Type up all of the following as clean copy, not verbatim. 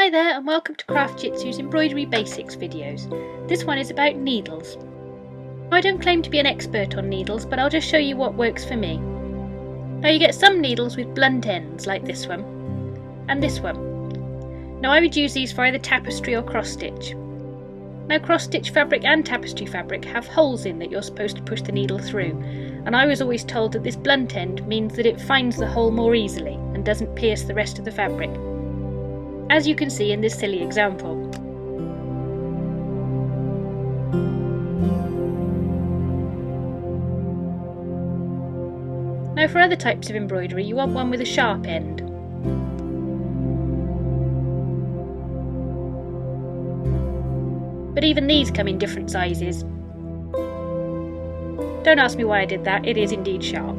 Hi there and welcome to Craft Jitsu's Embroidery Basics videos. This one is about needles. I don't claim to be an expert on needles, but I'll just show you what works for me. Now you get some needles with blunt ends like this one and this one. Now I would use these for either tapestry or cross stitch. Now cross stitch fabric and tapestry fabric have holes in that you're supposed to push the needle through, and I was always told that this blunt end means that it finds the hole more easily and doesn't pierce the rest of the fabric, as you can see in this silly example. Now for other types of embroidery you want one with a sharp end. But even these come in different sizes. Don't ask me why I did that, it is indeed sharp.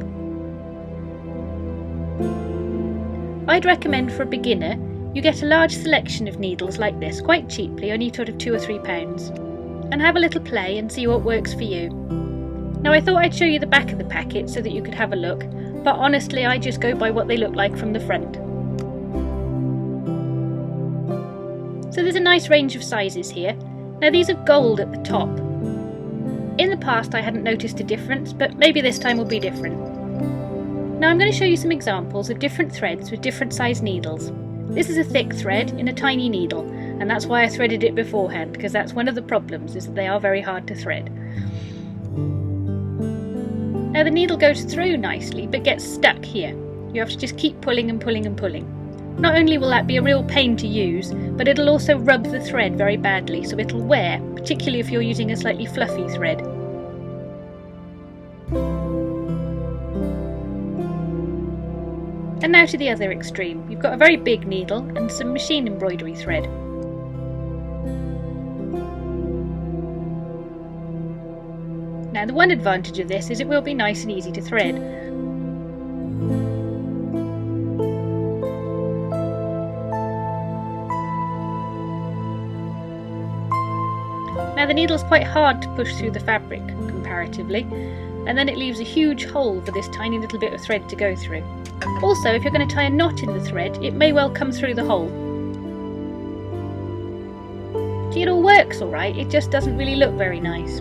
I'd recommend for a beginner you get a large selection of needles like this, quite cheaply, only sort of £2 or £3, and have a little play and see what works for you. Now I thought I'd show you the back of the packet so that you could have a look, but honestly I just go by what they look like from the front. So there's a nice range of sizes here. Now these are gold at the top. In the past I hadn't noticed a difference, but maybe this time will be different. Now I'm going to show you some examples of different threads with different size needles. This is a thick thread in a tiny needle, and that's why I threaded it beforehand, because that's one of the problems, is that they are very hard to thread. Now the needle goes through nicely, but gets stuck here. You have to just keep pulling and pulling and pulling. Not only will that be a real pain to use, but it'll also rub the thread very badly, so it'll wear, particularly if you're using a slightly fluffy thread. And now to the other extreme. You've got a very big needle and some machine embroidery thread. Now the one advantage of this is it will be nice and easy to thread. Now the needle's quite hard to push through the fabric comparatively, and then it leaves a huge hole for this tiny little bit of thread to go through. Also, if you're going to tie a knot in the thread, it may well come through the hole. See, it all works alright, it just doesn't really look very nice.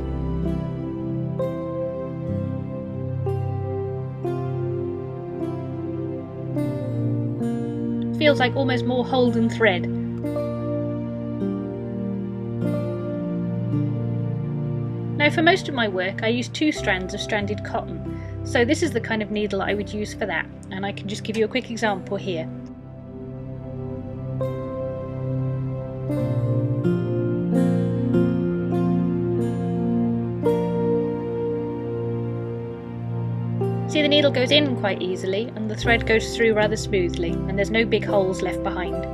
Feels like almost more hole than thread. Now for most of my work I use 2 strands of stranded cotton, so this is the kind of needle I would use for that, and I can just give you a quick example here. See, the needle goes in quite easily and the thread goes through rather smoothly, and there's no big holes left behind.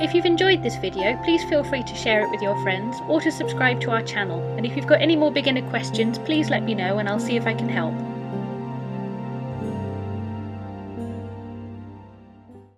If you've enjoyed this video, please feel free to share it with your friends or to subscribe to our channel, and if you've got any more beginner questions, please let me know and I'll see if I can help.